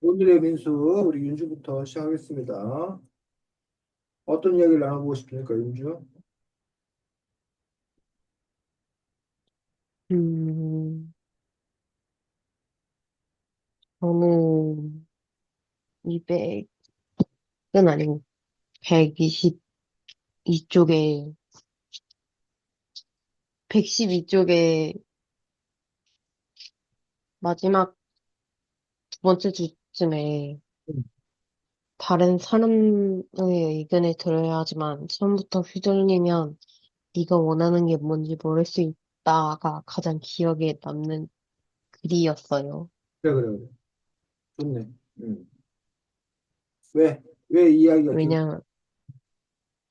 오늘의 민수, 우리 윤주부터 시작하겠습니다. 어떤 이야기를 나눠보고 싶습니까, 윤주? 음, 저는 200은 아니고 122쪽에, 112쪽에 마지막 두 번째 주쯤에 음. 다른 사람의 의견을 들어야 하지만 처음부터 휘둘리면 네가 원하는 게 뭔지 모를 수 있다가 가장 기억에 남는 글이었어요. 그래, 그래, 그래. 좋네. 왜? 왜 이 이야기가 기억? 왜냐면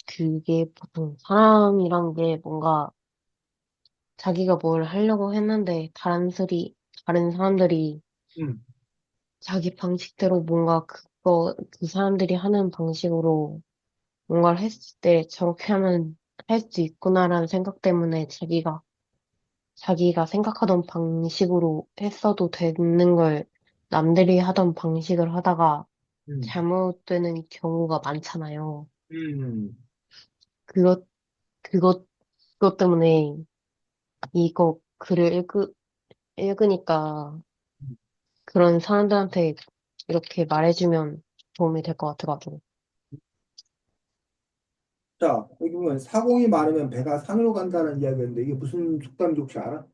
그게 보통 사람이란 게 뭔가 자기가 뭘 하려고 했는데 다른 사람들이 음, 자기 방식대로 뭔가 그 사람들이 하는 방식으로 뭔가를 했을 때 저렇게 하면 할 수 있구나라는 생각 때문에 자기가 생각하던 방식으로 했어도 되는 걸 남들이 하던 방식을 하다가 음, 잘못되는 경우가 많잖아요. 음. 그것, 그것, 그것 때문에 이거 글을 읽으니까 그런 사람들한테 이렇게 말해주면 도움이 될 것 같아가지고. 자, 여기 보면 사공이 많으면 배가 산으로 간다는 이야기인데 이게 무슨 속담인지 혹시 알아?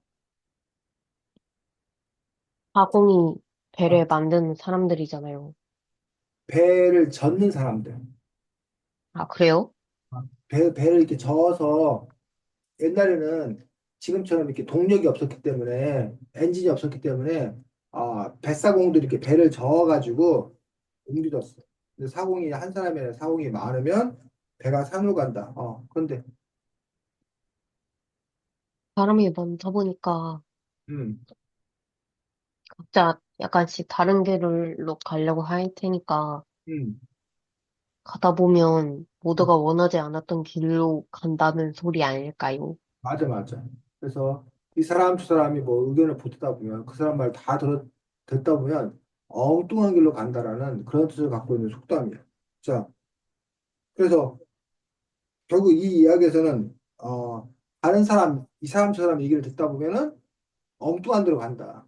화공이 아, 배를 만드는 사람들이잖아요. 배를 젓는 사람들. 아, 그래요? 배를 이렇게 저어서 옛날에는 지금처럼 이렇게 동력이 없었기 때문에 엔진이 없었기 때문에 뱃사공도 이렇게 배를 저어가지고 옮겨졌어. 근데 사공이 한 사람이 아니라 사공이 많으면 배가 산으로 간다. 그런데 사람이 많다 보니까 음, 각자 약간씩 다른 길로 가려고 할 테니까 음, 가다 보면 모두가 원하지 않았던 길로 간다는 소리 아닐까요? 맞아, 맞아. 그래서 이 사람 저 사람이 뭐 의견을 보태다 보면 그 사람 말 다 듣다 보면 엉뚱한 길로 간다라는 그런 뜻을 갖고 있는 속담이야. 자, 그래서 결국 이 이야기에서는 다른 사람, 이 사람 저 사람 얘기를 듣다 보면은 엉뚱한 데로 간다.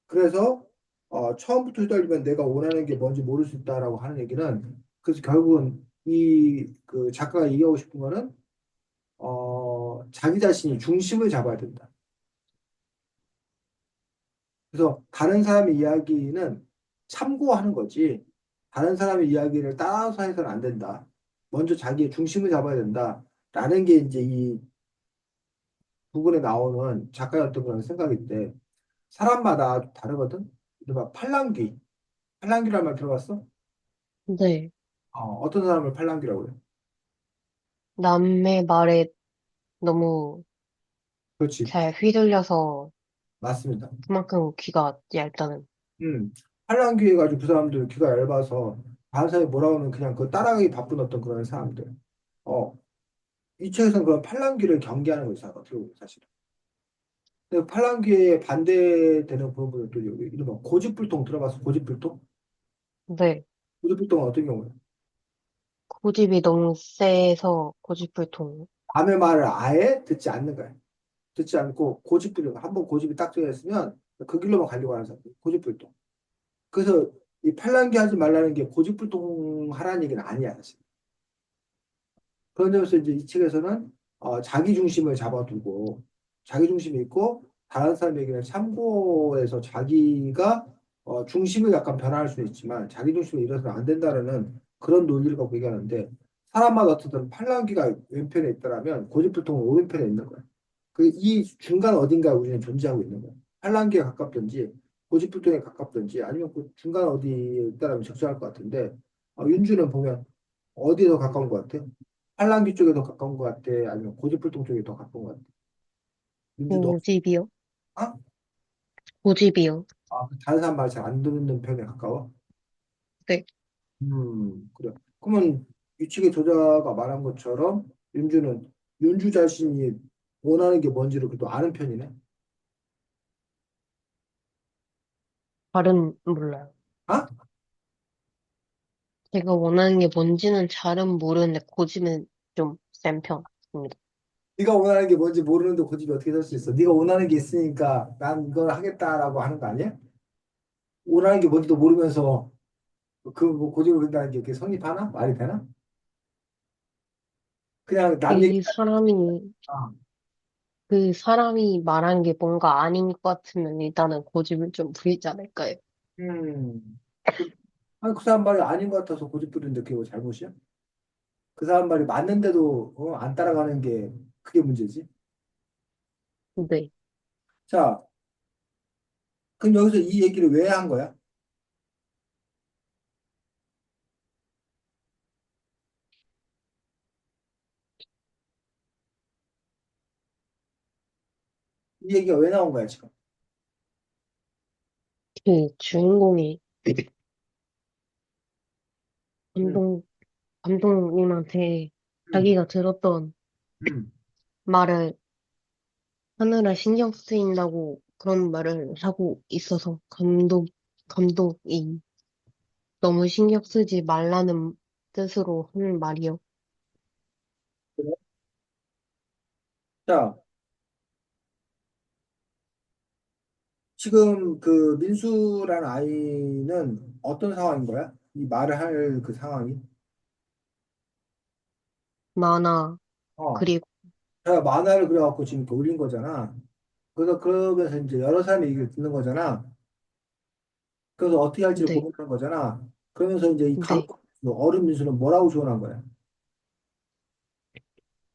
그래서 처음부터 휘둘리면 내가 원하는 게 뭔지 모를 수 있다라고 하는 얘기는 그래서 결국은 이 그 작가가 얘기하고 싶은 거는 자기 자신이 중심을 잡아야 된다. 그래서 다른 사람의 이야기는 참고하는 거지. 다른 사람의 이야기를 따라서 해서는 안 된다. 먼저 자기의 중심을 잡아야 된다. 라는 게 이제 이 부분에 나오는 작가의 어떤 그런 생각인데 사람마다 다르거든. 이른바 팔랑귀. 팔랑귀라는 말 들어봤어? 네. 어떤 사람을 팔랑귀라고 그래? 남의 말에 너무 그렇지. 잘 휘둘려서 맞습니다. 그만큼 귀가 얇다는. 음. 팔랑귀 해가지고 그 사람들 귀가 얇아서 다른 사람이 뭐라고 하면 그냥 그 따라가기 바쁜 어떤 그런 사람들. 어, 이 책에서는 그런 팔랑귀를 경계하는 거지, 어떻게 보면 사실은. 근데 팔랑귀에 반대되는 부분은 또 여기 이른바 고집불통 들어봤어? 고집불통? 네. 고집불통은 어떤 경우야? 고집이 너무 세서 고집불통. 남의 말을 아예 듣지 않는 거야. 듣지 않고 고집부려 한번 고집이 딱 들어있으면 그 길로만 가려고 하는 사람 고집불통. 그래서 이 팔랑귀 하지 말라는 게 고집불통 하라는 얘기는 아니야 사실. 그런 점에서 이제 이 책에서는 자기 중심을 잡아두고 자기 중심이 있고 다른 사람 얘기를 참고해서 자기가 중심을 약간 변화할 수는 있지만 자기 중심을 잃어서는 안 된다는 그런 논리를 갖고 얘기하는데 사람마다 어쨌든 팔랑귀가 왼편에 있더라면 고집불통은 오른편에 있는 거야. 그 이 중간 어딘가에 우리는 존재하고 있는 거야. 팔랑귀에 가깝든지 고집불통에 가깝든지 아니면 그 중간 어디에 있다라면 적절할 것 같은데 윤주는 보면 어디에 더 가까운 것 같아? 팔랑귀 쪽에 더 가까운 것 같아? 아니면 고집불통 쪽에 더 가까운 것 같아? 윤주도 고집이요? 아? 고집이요? 그 다른 사람 말 잘 안 듣는 편에 가까워? 네. 그래. 그러면 이 책의 저자가 말한 것처럼 윤주는 윤주 자신이 원하는 게 뭔지를 그래도 아는 편이네. 말은 몰라요. 아? 제가 원하는 게 뭔지는 잘은 모르는데 고집은 좀 센 편입니다. 네가 원하는 게 뭔지 모르는데 고집이 어떻게 설 수 있어? 네가 원하는 게 있으니까 난 이걸 하겠다라고 하는 거 아니야? 원하는 게 뭔지도 모르면서 그뭐 고집을 부린다는 게 그게 성립하나? 말이 되나? 그냥 남 얘기. 그 사람이, 아, 그 사람이 말한 게 뭔가 아닌 것 같으면 일단은 고집을 좀 부리지 않을까요? 음. 그, 아니, 그 사람 말이 아닌 것 같아서 고집 부리는데 그게 뭐 잘못이야? 그 사람 말이 맞는데도 안 따라가는 게 그게 문제지. 네. 자, 그럼 여기서 이 얘기를 왜 한 거야? 이 얘기가 왜 나온 거야, 지금? 그 주인공이 음, 감독, 감독님한테 음, 자기가 들었던 음. 말을 하느라 신경 쓰인다고 그런 말을 하고 있어서 감독이 너무 신경 쓰지 말라는 뜻으로 한 말이요. 그래? 자, 지금 그 민수라는 아이는 어떤 상황인 거야? 이 말을 할 그 상황이? 만화, 어, 그리고, 제가 만화를 그려갖고 지금 이렇게 올린 거잖아. 그래서 그러면서 이제 여러 사람의 얘기를 듣는 거잖아. 그래서 어떻게 할지를 네, 고민하는 거잖아. 그러면서 이제 이 네, 감독, 어른 민수는 뭐라고 조언한 거야?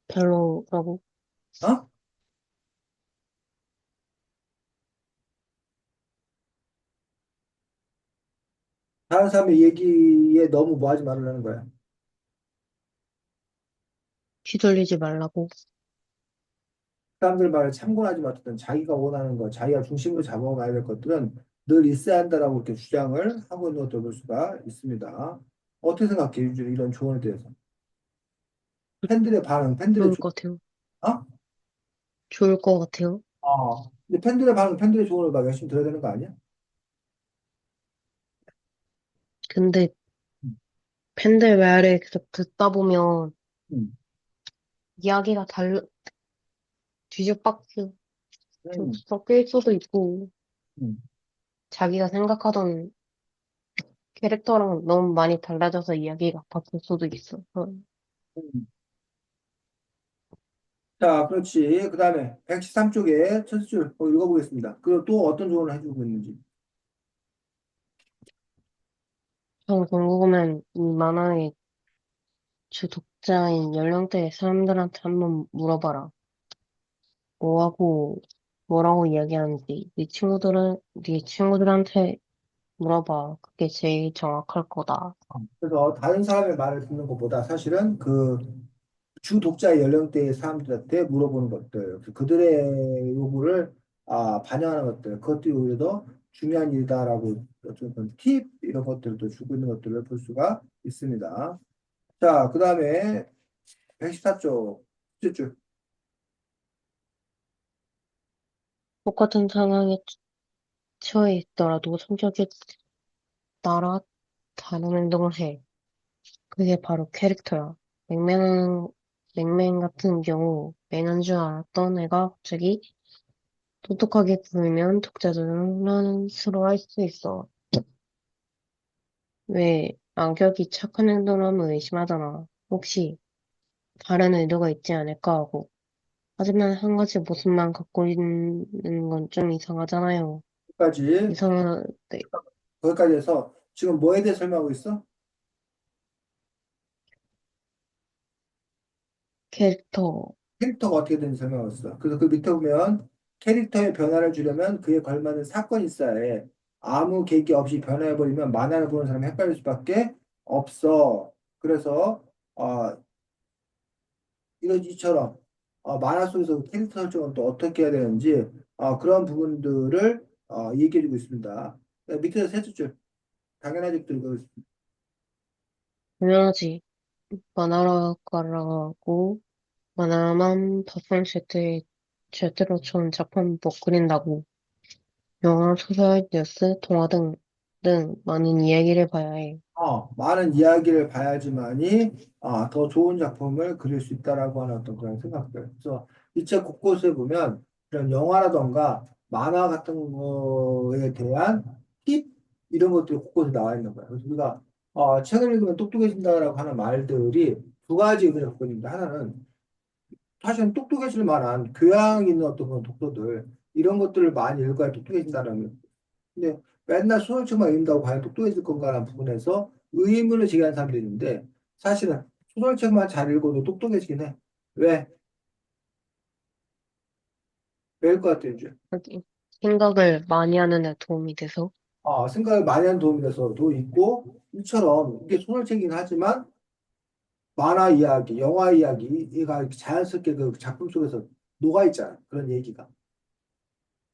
별로라고. 어? 다른 사람의 얘기에 너무 뭐 하지 말라는 거야. 휘둘리지 말라고. 사람들 말을 참고하지 마든 자기가 원하는 것, 자기가 중심으로 잡아가야 될 것들은 늘 있어야 한다라고 이렇게 주장을 하고 있는 것도 볼 수가 있습니다. 어떻게 생각해, 유준이 이런 조언에 대해서? 팬들의 반응, 팬들의 좋을 조, 것 같아요. 어? 좋을 것 같아요. 근데 팬들의 반응, 팬들의 조언을 막 열심히 들어야 되는 거 아니야? 근데 음, 팬들 말을 계속 듣다 보면 음, 이야기가 뒤죽박죽 좀 음, 섞일 수도 있고, 음, 자기가 생각하던 캐릭터랑 너무 많이 달라져서 이야기가 바뀔 수도 있어. 음. 자, 그렇지. 그 다음에 113쪽에 첫 줄 읽어보겠습니다. 그리고 또 어떤 조언을 해주고 있는지. 전 궁금하면 이 만화의 주 독자인 연령대 사람들한테 한번 물어봐라. 뭐하고, 뭐라고 이야기하는지 네 친구들한테 물어봐. 그게 제일 정확할 거다. 그래서 다른 사람의 말을 듣는 것보다 사실은 그 주 독자의 연령대의 사람들한테 물어보는 것들, 그들의 요구를 반영하는 것들, 그것들이 오히려 더 중요한 일이다라고 어떤 팁 이런 것들도 주고 있는 것들을 볼 수가 있습니다. 자, 그 다음에 114쪽 줄. 똑같은 상황에 처해 있더라도 성격에 따라 다른 행동을 해. 그게 바로 캐릭터야. 맥맨 같은 경우, 매너인 줄 알았던 애가 갑자기 똑똑하게 굴면 독자들은 혼란스러워할 수 있어. 왜 안격이 착한 행동을 하면 의심하잖아. 혹시 다른 의도가 있지 않을까 하고. 하지만 한 가지 모습만 갖고 있는 건 좀 이상하잖아요. 까지 이상한, 네, 거기까지 해서 지금 뭐에 대해 설명하고 있어? 캐릭터, 캐릭터가 어떻게 되는지 설명하고 있어. 그래서 그 밑에 보면 캐릭터의 변화를 주려면 그에 걸맞는 사건이 있어야 해. 아무 계기 없이 변화해버리면 만화를 보는 사람이 헷갈릴 수밖에 없어. 그래서 이런 이처럼 만화 속에서 그 캐릭터 설정은 또 어떻게 해야 되는지 그런 부분들을 얘기해주고 있습니다. 네, 밑에서 세 줄 당연하게 들고 당연하지. 만화가라고, 만화만 봤을 때 절대로 좋은 작품 못 그린다고. 영화, 소설, 뉴스, 동화 등 등 많은 이야기를 봐야 해. 많은 이야기를 봐야지만이 더 좋은 작품을 그릴 수 있다라고 하는 어떤 그런 생각들. 그래서 이 책 곳곳에 보면 이런 영화라던가 만화 같은 거에 대한 팁 이런 것들이 곳곳에 나와 있는 거예요. 그래서 우리가 책을 읽으면 똑똑해진다라고 하는 말들이 두 가지 의미를 갖고 있는데 하나는 사실은 똑똑해질 만한 교양 있는 어떤 그런 독서들 이런 것들을 많이 읽어야 똑똑해진다는 근데 맨날 소설책만 읽는다고 과연 똑똑해질 건가라는 부분에서 의문을 제기하는 사람들이 있는데 사실은 소설책만 잘 읽어도 똑똑해지긴 해. 왜? 왜일 것 같아, 이제? 하긴 생각을 많이 하는 데 도움이 돼서. 생각을 많이 하는 도움이 돼서도 있고 이처럼 이게 소설책이긴 하지만 만화 이야기, 영화 이야기가 자연스럽게 그 작품 속에서 녹아있잖아. 그런 얘기가.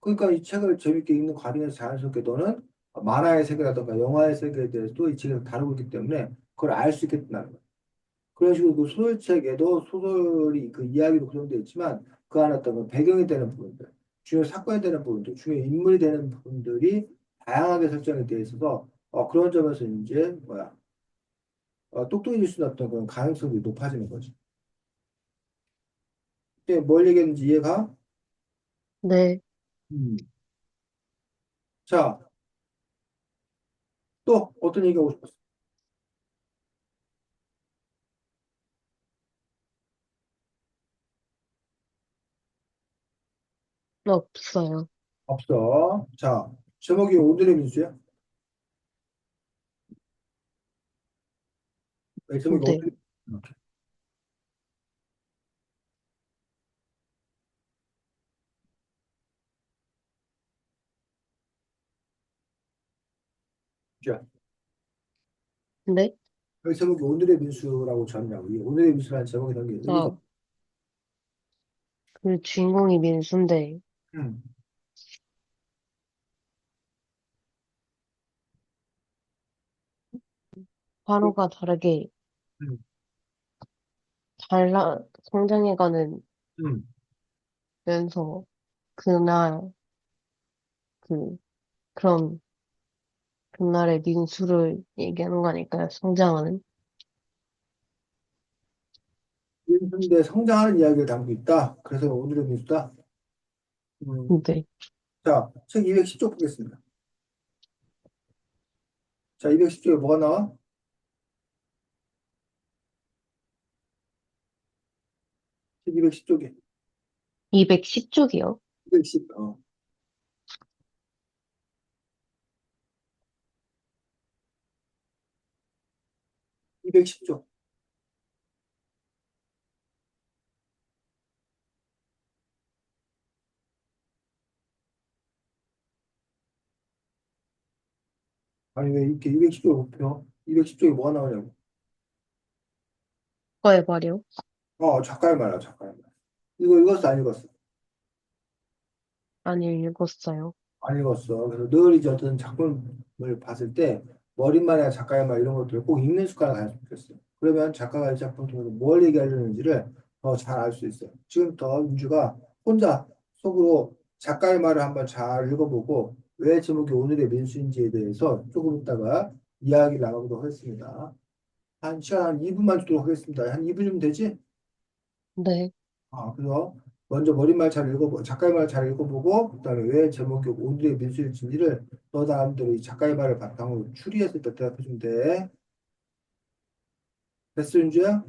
그러니까 이 책을 재밌게 읽는 과정에서 자연스럽게 너는 만화의 세계라든가 영화의 세계에 대해서도 이 책에서 다루고 있기 때문에 그걸 알 수 있겠다는 거야. 그런 식으로 그 소설책에도 소설이 그 이야기로 구성되어 있지만 그 안에 어떤 그 배경이 되는 부분들, 중요 사건이 되는 부분들, 중요 인물이 되는 부분들이 다양하게 설정이 되어 있어서 그런 점에서 이제 뭐야 똑똑해질 수 있는 어떤 그런 가능성이 높아지는 거지. 근데 뭘 얘기했는지 이해가? 네, 음. 자, 또 어떤 얘기하고 싶었어? 없어요. 없어. 자, 제목이 오늘의 민수야? 네, 제목이 네, 오늘의 민수야. 네, 왜 제목이 오늘의 민수라고 졌냐고. 이 오늘의 민수라는 제목이 담긴 의미가 아, 그 주인공이 민수인데, 음, 하루가 다르게 음, 성장해가는 음. 면서, 그날, 그, 그런, 그날의 민수를 얘기하는 거니까요, 성장하는. 민수인데 성장하는 이야기를 담고 있다. 그래서 오늘의 민수다. 음, 네, 자, 책 210쪽 보겠습니다. 자, 210쪽에 뭐가 나와? 210쪽에. 210쪽이요. 210, 210쪽. 아니, 왜 이렇게 210쪽을 못 펴? 210쪽에 뭐가 나오냐고. 그거의 말이요. 작가의 말이야, 작가의 말. 이거 읽었어, 안 읽었어? 아니, 읽었어요. 안 읽었어. 그래서 늘 이제 어떤 작품을 봤을 때 머릿말이나 작가의 말 이런 것들을 꼭 읽는 습관을 가졌으면 좋겠어. 그러면 작가가 이 작품을 통해서 뭘 얘기하려는지를 더 잘 알 수 있어요. 지금부터 윤주가 혼자 속으로 작가의 말을 한번 잘 읽어보고 왜 제목이 오늘의 민수인지에 대해서 조금 있다가 이야기를 나눠보도록 하겠습니다. 한 시간 한 2분만 주도록 하겠습니다. 한 2분이면 되지? 네, 그래서 먼저 머릿말 잘 읽어보고, 작가의 말 잘 읽어보고, 그다음에 왜 제목이 오늘의 민수일지를 너 나름대로 이 작가의 말을 바탕으로 추리해서 대답해주면 돼. 됐어, 윤주야?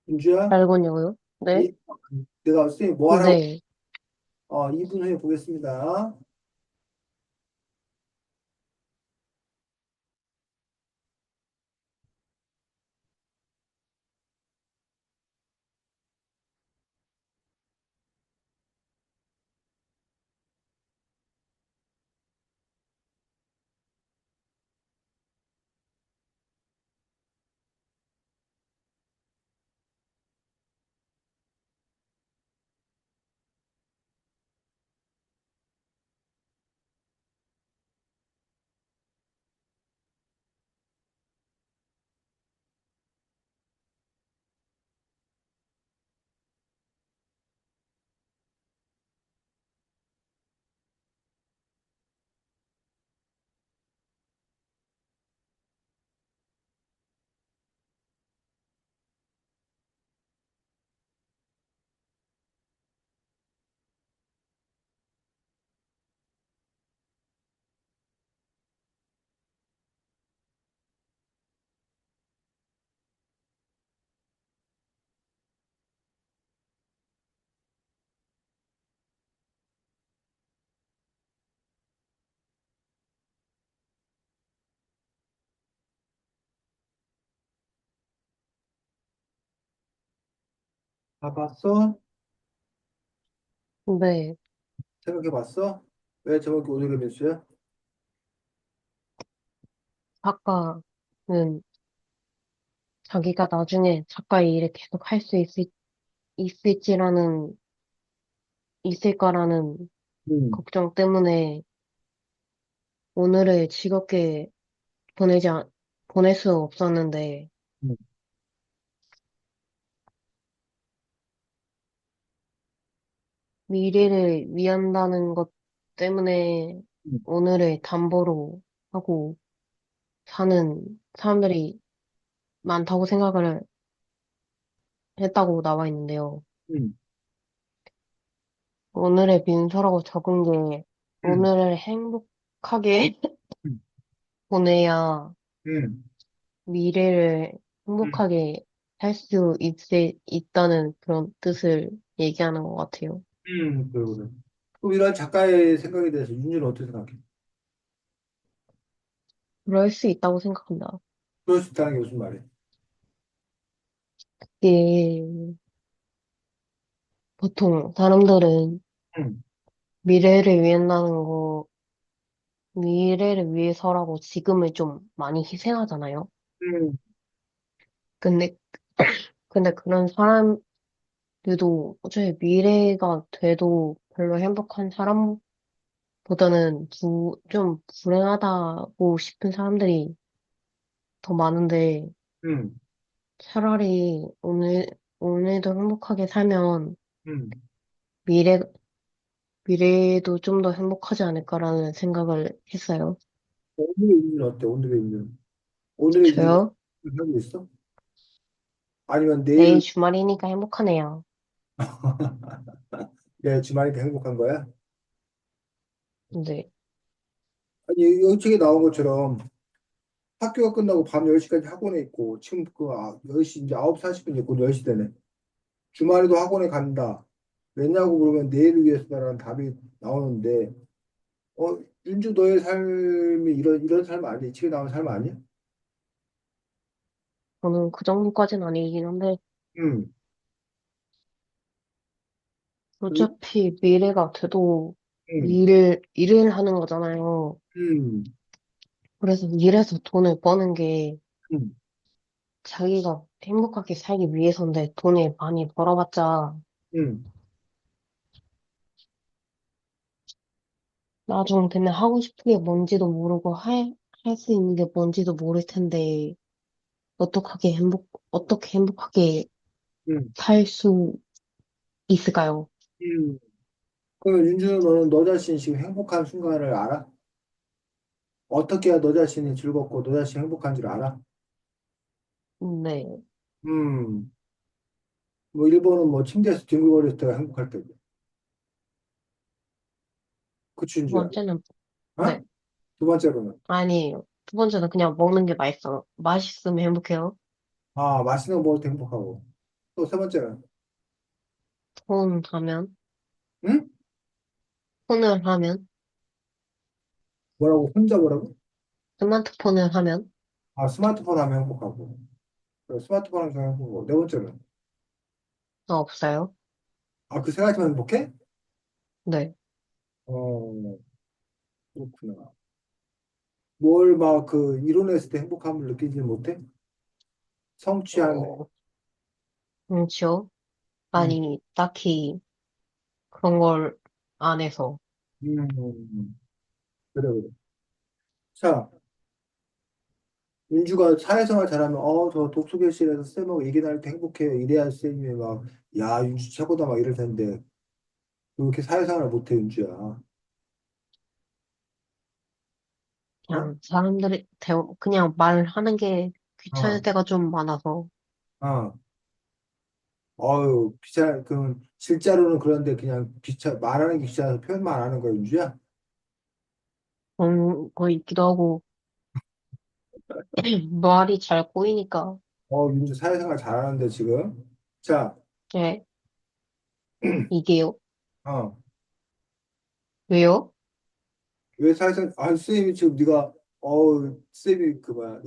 윤주야? 알고냐고요? 네, 이, 내가 선생님 뭐 하라고, 네. 2분 후에 보겠습니다. 봐봤어? 근데 생각해봤어? 왜 제목이 오늘의 민수야? 작가는 자기가 나중에 작가의 일을 계속 할 수 있을까라는 음, 걱정 때문에 오늘을 즐겁게 보낼 수 없었는데, 음, 미래를 위한다는 것 때문에 음, 오늘을 담보로 하고 사는 사람들이 많다고 생각을 했다고 나와 있는데요. 음, 오늘의 민서라고 적은 게 음, 오늘을 행복하게 음, 보내야 음, 미래를 음, 행복하게 살 수 있다는 그런 뜻을 얘기하는 것 같아요. 그래, 그래. 그럼 이런 작가의 생각에 대해서 윤주는 어떻게 생각해? 그럴 수 있다고 생각합니다. 그럴 수 있다는 게 무슨 말이야? 이게 보통 사람들은 음, 미래를 위한다는 거, 미래를 위해서라고 지금을 좀 많이 희생하잖아요. 음, 근데, 근데 그런 사람들도 어차피 미래가 돼도 별로 행복한 사람보다는 좀 불행하다고 싶은 사람들이 더 많은데 음, 차라리 오늘도 행복하게 살면 음. 미래, 미래도 좀 더 행복하지 않을까라는 생각을 했어요. 오늘의 윤주는 어때? 오늘의 윤주는? 오늘의 윤주는 저요? 하고 있어? 아니면 내일 내일을, 주말이니까 행복하네요. 내 주말이 더 행복한 거야? 근데 아니, 여기 책에 나온 것처럼 학교가 끝나고 밤 10시까지 학원에 있고, 지금 10시, 이제 9시 40분 곧 10시 되네. 주말에도 학원에 간다. 왜냐고 물으면 내일을 위해서다라는 답이 나오는데, 윤주 너의 삶이 이런 삶 아니야? 이 책에 나온 삶 아니야? 저는 그 정도까지는 아니긴 한데 응, 응, 어차피 미래가 돼도 응, 일을 하는 거잖아요. 응, 그래서 일해서 돈을 버는 게 응, 자기가 행복하게 살기 위해서인데 돈을 많이 벌어봤자 응. 나중 되면 하고 싶은 게 뭔지도 모르고 할 수 있는 게 뭔지도 모를 텐데 어떻게 행복하게 응. 살 수 있을까요? 응. 그러면 윤주는 너는 너 자신이 지금 행복한 순간을 알아? 어떻게 해야 너 자신이 즐겁고 너 자신이 행복한지를 알아? 네. 음, 뭐 일본은 뭐 침대에서 뒹굴거릴 때가 행복할 때고. 그치, 두 윤주야? 번째는, 어? 네. 두 번째로는? 아니에요. 두 번째는 그냥 먹는 게 맛있으면 행복해요. 맛있는 거 먹을 때 행복하고. 또 세 번째는? 폰 하면, 응? 폰을 하면, 뭐라고? 혼자 뭐라고? 스마트폰을 하면, 스마트폰 하면 행복하고. 그래, 스마트폰 하면 행복하고. 네 번째는? 없어요. 그 세 가지만 행복해? 네. 어, 그렇구나. 뭘 막 이뤄냈을 때 행복함을 느끼지 못해? 성취한, 어, 그렇죠. 음, 아니, 딱히 그런 걸 안 해서. 그래, 그래. 자, 윤주가 사회생활 잘하면, 저 독서교실에서 쌤하고 얘기 나눌 때 행복해요. 이래야 쌤이 막, 야, 윤주 최고다, 막 이럴 텐데, 왜 이렇게 사회생활을 못해, 윤주야? 어? 그냥 말하는 게 귀찮을 어, 때가 좀 많아서. 어. 실제로는 그런데 그냥 말하는 게 귀찮아서 표현만 안 하는 거야, 윤주야? 그런 거 있기도 하고, 말이 잘 꼬이니까. 윤주 사회생활 잘하는데, 지금. 자, 네. 이게요. 어. 왜요? 왜 선생님이 지금 네가 쌤이 그 뭐야,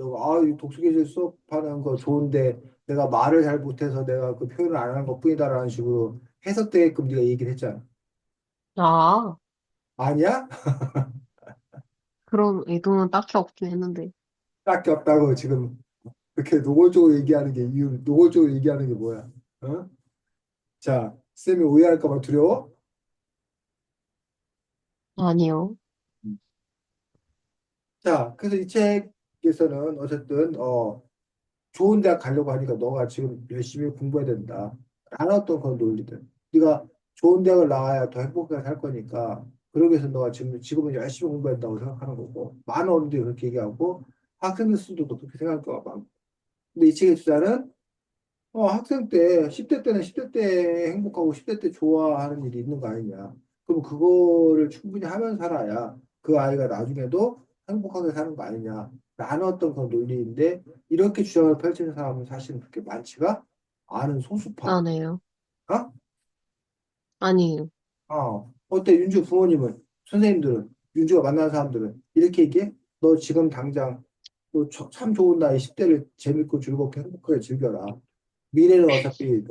이 독서계실 수업하는 거 좋은데 내가 말을 잘 못해서 내가 그 표현을 안 하는 것뿐이다라는 식으로 해석되게끔 네가 얘기를 했잖아. 아, 아니야? 그런 의도는 딱히 없긴 했는데. 딱히 없다고 지금 그렇게 노골적으로 얘기하는 게 이유, 노골적으로 얘기하는 게 뭐야? 어? 자, 쌤이 오해할까 봐 두려워? 아니요. 자, 그래서 이 책에서는 어쨌든 좋은 대학 가려고 하니까 너가 지금 열심히 공부해야 된다. 라는 어떤 그런 논리들. 네가 좋은 대학을 나와야 더 행복하게 살 거니까 그러기 위해서 너가 지금은 열심히 공부한다고 생각하는 거고 많은 어른들이 그렇게 얘기하고 학생들 수도 그렇게 생각할 거가 많고 근데 이 책의 주자는 학생 때 10대 때는 10대 때 행복하고 10대 때 좋아하는 일이 있는 거 아니냐. 그럼 그거를 충분히 하면서 살아야 그 아이가 나중에도 행복하게 사는 거 아니냐. 라는 어떤 그런 논리인데 이렇게 주장을 펼치는 사람은 사실은 그렇게 많지가 않은 소수파. 안 해요. 어? 아니에요. 어때 윤주 부모님은 선생님들은 윤주가 만나는 사람들은 이렇게 얘기해? 너 지금 당장 너 참 좋은 나이 10대를 재밌고 즐겁게 행복하게 즐겨라. 미래는 어차피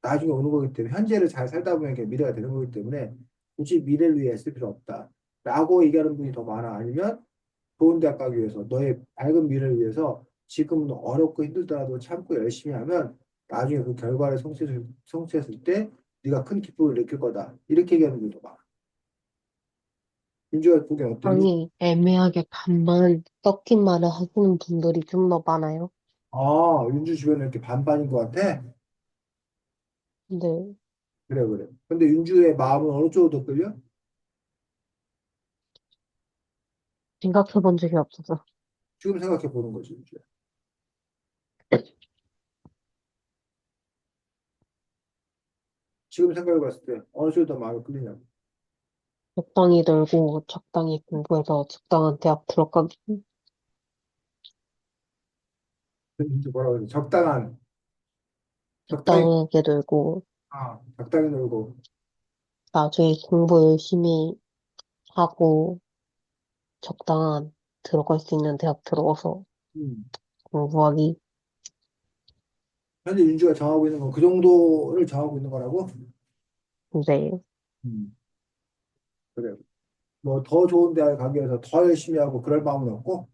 나중에 오는 거기 때문에 현재를 잘 살다 보면 그게 미래가 되는 거기 때문에 굳이 미래를 위해 쓸 필요 없다. 라고 얘기하는 분이 더 많아. 아니면 좋은 대학 가기 위해서 너의 밝은 미래를 위해서 지금은 어렵고 힘들더라도 참고 열심히 하면 나중에 그 결과를 성취했을 때 네가 큰 기쁨을 느낄 거다. 이렇게 얘기하는 분이 더 많아. 윤주가 보기엔 어떠니? 아니, 애매하게 반반 섞인 말을 하시는 분들이 좀 더 많아요. 윤주 주변에 이렇게 반반인 것 같아? 근데 그래, 그래. 근데 윤주의 마음은 어느 쪽으로 더 끌려? 생각해 본 적이 없어서. 지금 생각해 보는 거지, 윤주야. 지금 생각해 봤을 때 어느 쪽이 더 마음이 끌리냐고. 적당히 놀고 적당히 공부해서 적당한 대학 들어가기. 윤주 뭐라 그래? 적당히, 적당하게 놀고 적당히 놀고. 나중에 공부 열심히 하고 적당한 들어갈 수 있는 대학 들어가서 음. 공부하기. 현재 윤주가 정하고 있는 건 그 정도를 정하고 있는 거라고? 네, 음. 그래. 뭐 더 좋은 대학에 가기 위해서 더 열심히 하고 그럴 마음은 없고.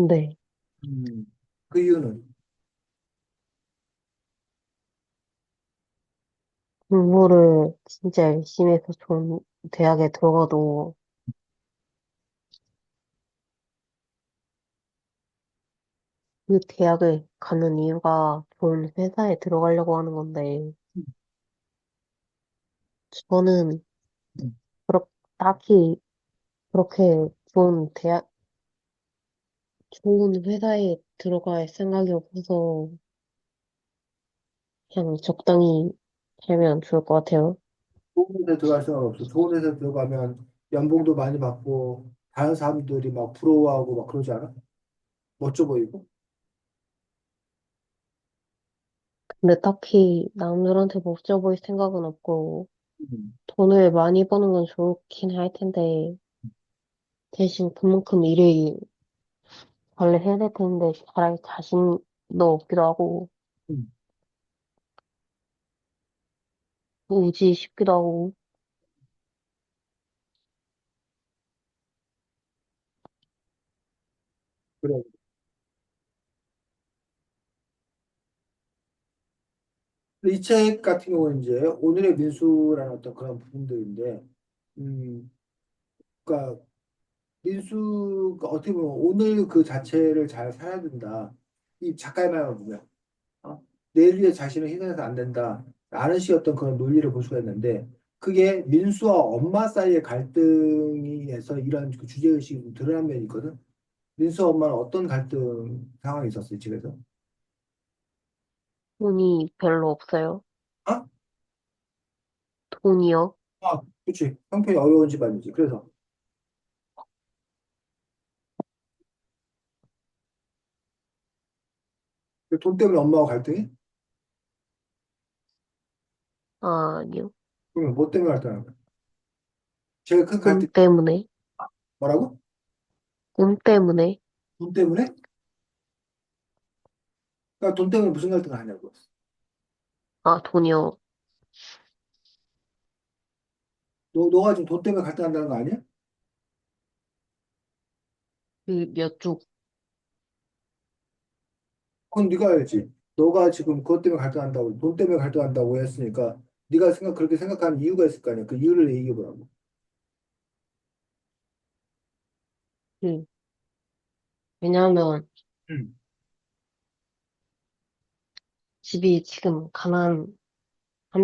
네. 음. 그 이유는 공부를 진짜 열심히 해서 좋은 대학에 들어가도 그 대학을 가는 이유가 좋은 회사에 들어가려고 하는 건데, 저는 음. 딱히 그렇게 좋은 회사에 들어갈 생각이 없어서 그냥 적당히 살면 좋을 것 같아요. 좋은 회사에 들어갈 생각 없어. 좋은 회사에 들어가면 연봉도 많이 받고 다른 사람들이 막 부러워하고 막 그러지 않아? 멋져 보이고. 근데 딱히 남들한테 멋져 보일 생각은 없고, 음. 돈을 많이 버는 건 좋긴 할 텐데, 대신 그만큼 일을 원래 해야 될 텐데, 잘할 자신도 없기도 하고, 음. 우지 싶기도 하고, 그래. 이 책 같은 경우는 이제 오늘의 민수라는 어떤 그런 부분들인데, 음, 그러니까 민수가 어떻게 보면 오늘 그 자체를 잘 살아야 된다. 이 작가의 말을 보면, 내일 위해 자신을 희생해서 안 된다. 라는 식의 어떤 그런 논리를 볼 수가 있는데, 그게 민수와 엄마 사이의 갈등에서 이런 그 주제의식이 좀 드러난 면이 있거든. 민수와 엄마는 어떤 갈등 상황이 있었어요, 집에서? 돈이 별로 없어요. 어? 돈이요? 그치. 형편이 어려운 집안이지. 그래서 그 돈 때문에 엄마와 갈등이? 아니요. 그러면 뭐 때문에 갈등하는 거야? 제일 큰 돈 갈등 때문에. 뭐라고? 꿈 때문에? 돈 때문에? 그러니까 돈 때문에 무슨 갈등을 하냐고. 아, 돈이요. 너가 지금 돈 때문에 갈등한다는 거 아니야? 그 몇 쪽, 그건 네가 알지. 너가 지금 그것 때문에 갈등한다고, 돈 때문에 갈등한다고 했으니까 네가 그렇게 생각하는 이유가 있을 거 아니야. 그 이유를 얘기해 보라고. 그, 왜냐하면 응. 집이 지금 가난한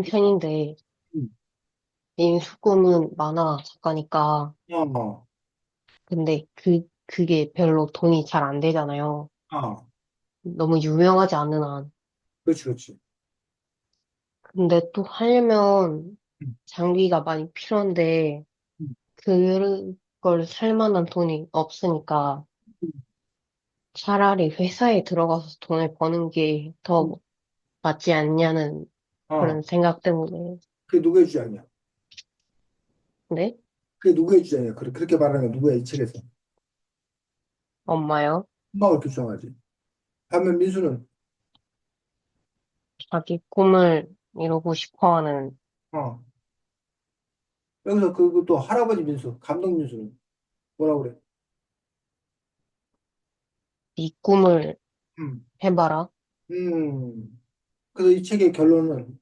편인데, 응. 인수금은 만화 작가니까, 어, 근데 그게 별로 돈이 잘 안 되잖아요. 어, 너무 유명하지 않은 한. 그렇지, 그렇지. 근데 또 하려면 응. 장비가 많이 필요한데, 응. 그걸 살 만한 돈이 없으니까, 차라리 회사에 들어가서 돈을 버는 게 응. 더 맞지 않냐는 그런 어, 생각 때문에. 그게 누구의 주장이야? 네? 그게 누구의 주장이야? 그렇게 말하는 게 누구야, 이 책에서? 엄마요? 엄마가 그렇게 주장하지. 반면 민수는, 자기 꿈을 이루고 싶어 하는 어, 여기서 또 할아버지 민수, 감독 민수는 뭐라 그래? 네 꿈을 음, 해봐라. 음. 그래서 이 책의 결론은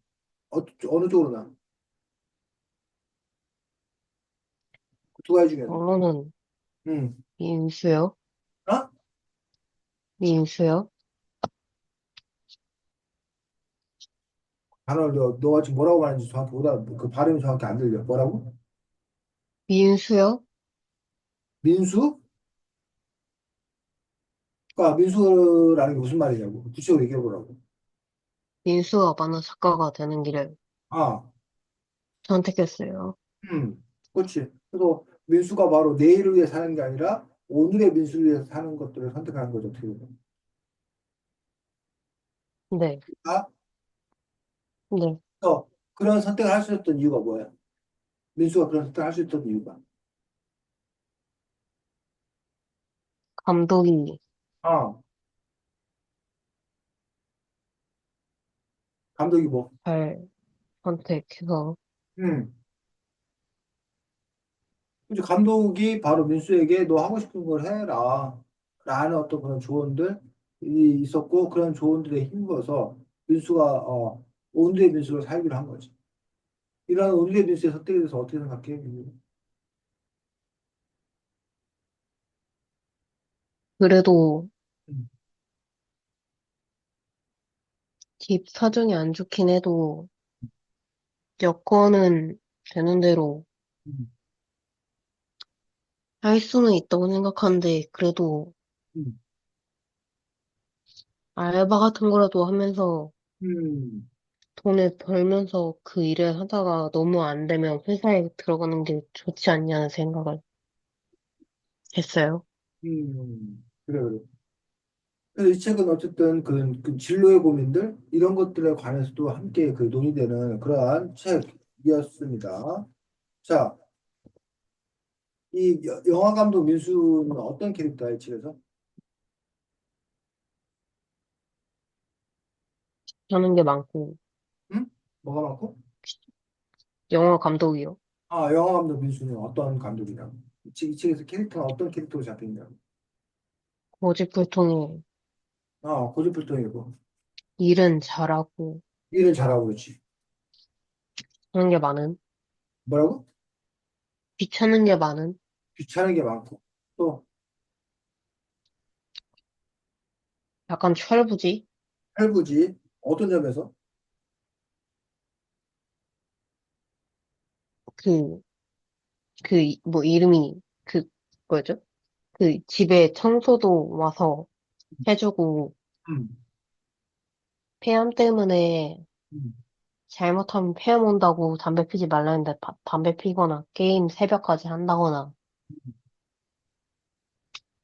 어느 쪽으로 나? 두 가지 중에서. 결론은 음. 민수요? 어? 민수요? 단어를 너가 지금 뭐라고 말하는지 정확히 못 알아. 그 발음이 정확히 안 들려. 뭐라고? 민수요? 민수? 그러니까 민수라는 게 무슨 말이냐고. 구체적으로 얘기해 보라고. 민수가 만화 작가가 되는 길을 아, 선택했어요. 그렇지. 그래서 민수가 바로 내일을 위해 사는 게 아니라 오늘의 민수를 위해서 사는 것들을 선택하는 거죠. 어떻게 보면. 네, 아, 네. 그런 선택을 할 수 있었던 이유가 뭐야? 민수가 그런 선택을 할 수 있었던 이유가. 감독이 아, 감독이 뭐? 잘 선택해서, 음. 이제 감독이 바로 민수에게 너 하고 싶은 걸 해라. 라는 어떤 그런 조언들이 있었고, 그런 조언들에 힘입어서 민수가, 온두의 민수로 살기로 한 거지. 이런 온두의 민수의 선택에 대해서 어떻게 생각해? 그래도 음, 집 사정이 안 좋긴 해도 여건은 되는 대로 음, 할 수는 있다고 생각하는데, 그래도 음, 알바 같은 거라도 하면서 음, 돈을 벌면서 그 일을 하다가 너무 안 되면 회사에 들어가는 게 좋지 않냐는 생각을 했어요. 그래, 그래. 그래서 이 책은 어쨌든 그 진로의 고민들, 이런 것들에 관해서도 함께 그 논의되는 그러한 책이었습니다. 자, 이 영화 감독 민수는 어떤 캐릭터야, 이 책에서? 하는 게 많고, 응? 뭐가 많고? 영화 감독이요. 아, 영화 감독 민수는 어떤 감독이냐고. 이 책에서 캐릭터는 어떤 캐릭터로 잡혀있냐고. 고집불통에 고집불통이고. 일은 잘하고 일은 잘하고 그렇지. 하는 게 많은, 뭐라고? 귀찮은 게 많은, 귀찮은 게 많고. 또, 약간 철부지? 할부지. 어떤 점에서? 그, 뭐 이름이, 뭐죠? 그 집에 청소도 와서 해주고, 음, 폐암 때문에 음, 잘못하면 폐암 온다고 담배 피지 말라는데 담배 피거나 게임 새벽까지 한다거나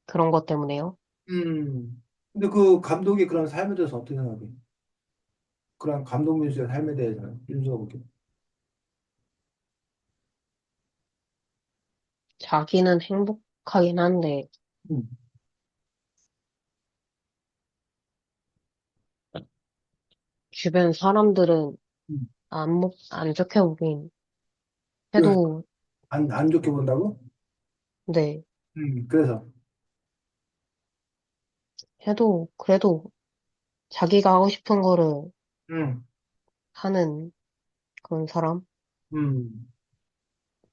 그런 것 때문에요. 근데 그 감독의 그런 삶에 대해서 어떻게 생각해? 그런 감독 민수의 삶에 대해서는 윤수가 볼게. 자기는 행복하긴 한데, 음, 주변 사람들은 음. 안 좋게 보긴 왜, 해도, 안 좋게 본다고? 네, 그래서, 그래도 자기가 하고 싶은 거를 음, 하는 그런 사람? 음.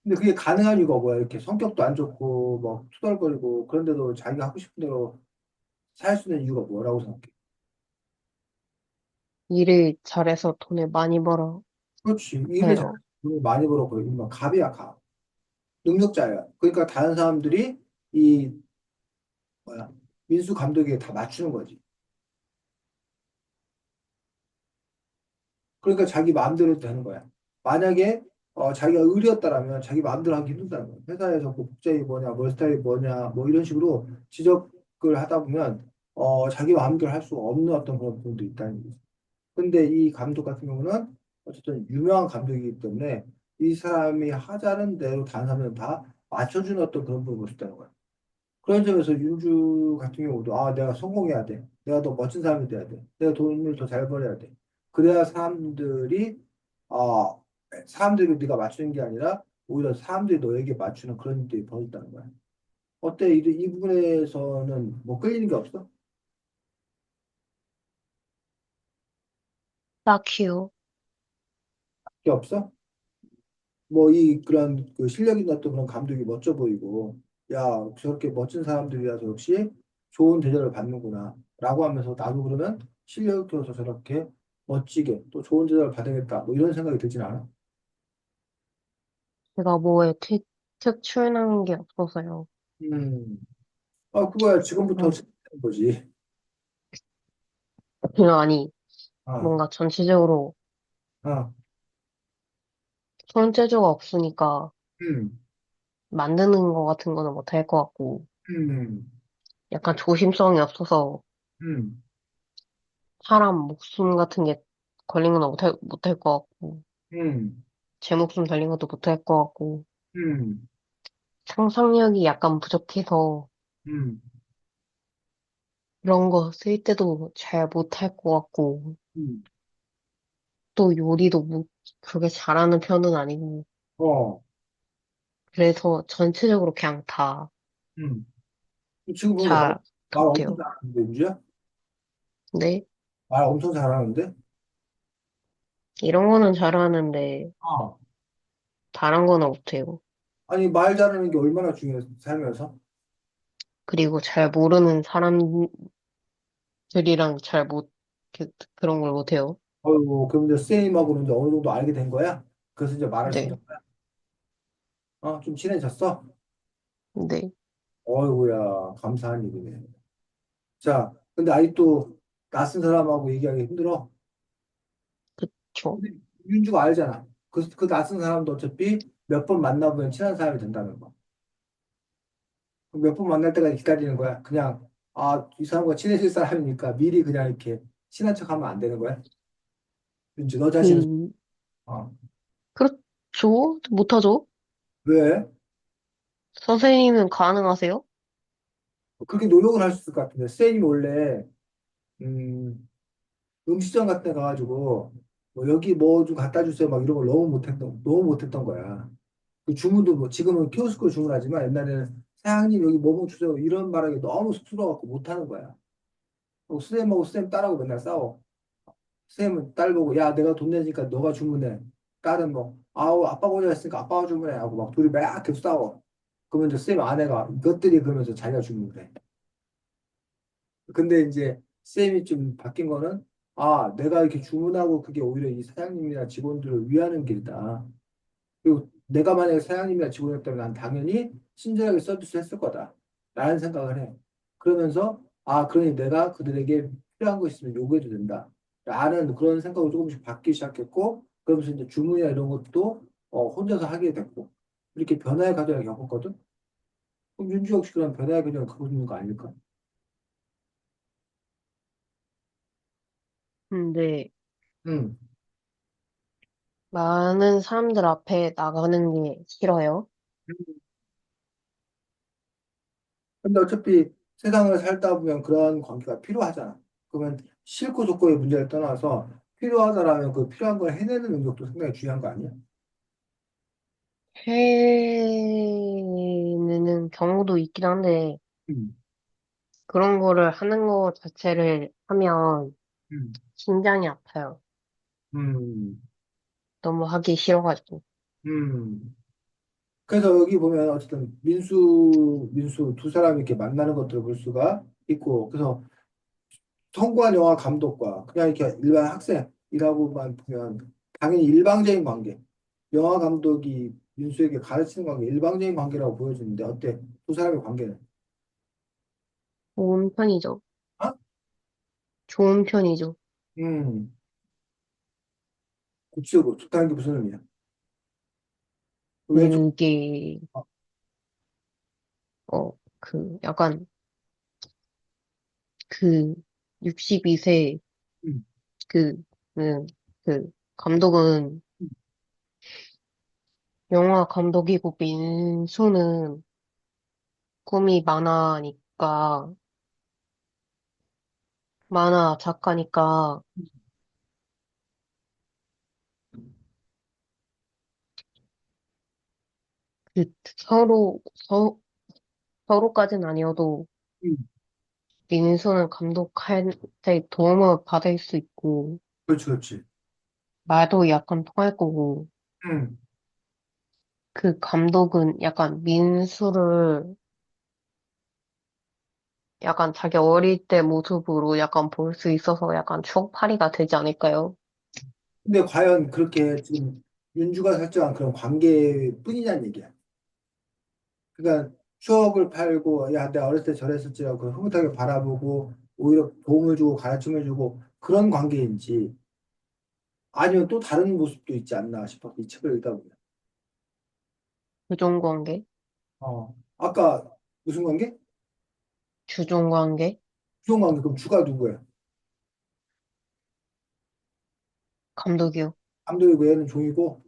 근데 그게 가능한 이유가 뭐야? 이렇게 성격도 안 좋고, 막 투덜거리고, 그런데도 자기가 하고 싶은 대로 살 수 있는 이유가 뭐라고 생각해? 일을 잘해서 돈을 많이 벌어 그렇지. 일을 잘, 해요. 돈을 많이 벌었고, 이마 갑이야, 갑. 능력자야. 그러니까 다른 사람들이 이, 뭐야, 민수 감독에게 다 맞추는 거지. 그러니까 자기 마음대로 해도 되는 거야. 만약에 자기가 의리였다라면 자기 마음대로 하기 힘들다는 거야. 회사에서 뭐 복장이 뭐냐, 뭐 스타일이 뭐냐, 뭐 이런 식으로 지적을 하다 보면 자기 마음대로 할 수 없는 어떤 그런 부분도 있다는 거지. 근데 이 감독 같은 경우는 어쨌든 유명한 감독이기 때문에 이 사람이 하자는 대로 다른 사람들은 다 맞춰주는 어떤 그런 부분을 있다는 거야. 그런 점에서 윤주 같은 경우도 아 내가 성공해야 돼. 내가 더 멋진 사람이 돼야 돼. 내가 돈을 더 잘 벌어야 돼. 그래야 아 사람들이 네가 맞추는 게 아니라 오히려 사람들이 너에게 맞추는 그런 일들이 벌어졌다는 거야. 어때? 이 부분에서는 뭐 끌리는 게 없어? 딱히요. 게 없어? 뭐 이 그런 그 실력 있는 어떤 그런 감독이 멋져 보이고 야 저렇게 멋진 사람들이라서 역시 좋은 대접을 받는구나 라고 하면서 나도 그러면 실력이 서 저렇게 멋지게 또 좋은 대접을 받아야겠다 뭐 이런 생각이 들진 않아. 제가 뭐에 특출난 게 없어서요. 음. 아 그거야 지금부터 음, 시작하는 거지. 그냥 아니, 아, 뭔가 전체적으로 아, 손재주가 없으니까 음, 만드는 거 같은 거는 못할 것 같고, 음, 약간 조심성이 없어서 음, 사람 목숨 같은 게 걸린 건 못할 것 같고, 음, 제 목숨 달린 것도 못할 것 같고, 음, 상상력이 약간 부족해서 음, 그런 거 쓸 때도 잘 못할 것 같고, 음. 또 요리도 그렇게 잘하는 편은 아니고, 어, 그래서 전체적으로 그냥 다 음. 지금 보니까 잘 말 엄청 못해요. 잘하는데, 유지야? 근데 말 엄청 잘하는데? 이런 거는 잘하는데, 아. 다른 거는 못해요. 아니, 말 잘하는 게 얼마나 중요해, 살면서? 그리고 잘 모르는 사람들이랑 그런 걸 못해요. 어이구, 그럼 이제 쌤하고는 이제 어느 정도 알게 된 거야? 그래서 이제 말할 수 있는 네, 거야? 좀 친해졌어? 네, 어이구야, 감사한 일이네. 자, 근데 아직도 낯선 사람하고 얘기하기 힘들어? 그쵸. 근데 윤주가 알잖아. 그 낯선 사람도 어차피 몇 번 만나보면 친한 사람이 된다는 거. 몇 번 만날 때까지 기다리는 거야. 그냥, 이 사람과 친해질 사람이니까 미리 그냥 이렇게 친한 척 하면 안 되는 거야? 윤주, 너 자신은, 음, 어, 그렇죠. 못하죠. 왜? 선생님은 가능하세요? 그렇게 노력을 할 수 있을 것 같은데, 쌤이 원래, 음, 음식점 같은 데 가가지고, 뭐 여기 뭐 좀 갖다 주세요. 막 이런 걸 너무 못했던 거야. 그 주문도 뭐, 지금은 키오스크로 주문하지만 옛날에는 사장님 여기 뭐 주세요. 이런 말하기 너무 쑥스러워갖고 못하는 거야. 쌤하고 쌤 딸하고 맨날 싸워. 쌤은 딸 보고, 야, 내가 돈 내니까 너가 주문해. 딸은 뭐, 아우, 아빠가 오자 했으니까 아빠가 주문해. 하고 막 둘이 막 계속 싸워. 그러면 이제 쌤 아내가 이것들이 그러면서 자기가 주문을 해. 근데 이제 쌤이 좀 바뀐 거는 내가 이렇게 주문하고 그게 오히려 이 사장님이나 직원들을 위하는 길이다. 그리고 내가 만약에 사장님이나 직원이었다면 난 당연히 친절하게 서비스 했을 거다. 라는 생각을 해. 그러면서 그러니 내가 그들에게 필요한 거 있으면 요구해도 된다. 라는 그런 생각으로 조금씩 바뀌기 시작했고 그러면서 이제 주문이나 이런 것도 혼자서 하게 됐고 이렇게 변화의 과정을 겪었거든. 그럼 윤주 역시 그런 변화의 과정을 겪고 있는 거 아닐까? 근데 응. 많은 사람들 앞에 나가는 게 싫어요. 근데 어차피 세상을 살다 보면 그런 관계가 필요하잖아. 그러면 싫고 좋고의 문제를 떠나서 필요하다라면 그 필요한 걸 해내는 능력도 상당히 중요한 거 아니야? 해내는 경우도 있긴 한데, 음, 그런 거를 하는 거 자체를 하면 음, 심장이 아파요. 음, 너무 하기 싫어가지고. 음. 그래서 여기 보면 어쨌든 민수 두 사람이 이렇게 만나는 것들을 볼 수가 있고, 그래서 성관 영화 감독과 그냥 이렇게 일반 학생이라고만 보면 당연히 일방적인 관계. 영화 감독이 민수에게 가르치는 관계, 일방적인 관계라고 보여주는데 어때? 두 사람의 관계는? 좋은 편이죠. 아? 좋은 편이죠. 음, 구체적으로 좋다는 게 무슨 의미야? 왜 좋? 그게, 아, 약간, 그, 62세, 음, 그, 그, 감독은 음, 영화 감독이고 민수는 꿈이 많아니까, 만화 작가니까, 그, 서로까지는 아니어도, 음. 민수는 감독할 때 도움을 받을 수 있고, 그렇지, 그렇지. 말도 약간 통할 거고, 음. 그 감독은 약간 민수를 약간 자기 어릴 때 모습으로 약간 볼 수 있어서 약간 추억팔이가 되지 않을까요? 근데 과연 그렇게 지금 윤주가 설정한 그런 관계뿐이냐는 얘기야. 그러니까 추억을 팔고 야 내가 어렸을 때 저랬었지라고 그 흐뭇하게 바라보고 오히려 도움을 주고 가르침을 주고 그런 관계인지 아니면 또 다른 모습도 있지 않나 싶어 이 책을 읽다 보면. 주종 관계? 아까 무슨 관계? 주종 관계? 주종 관계 그럼 주가 누구야? 감독이요. 감독이고 얘는 종이고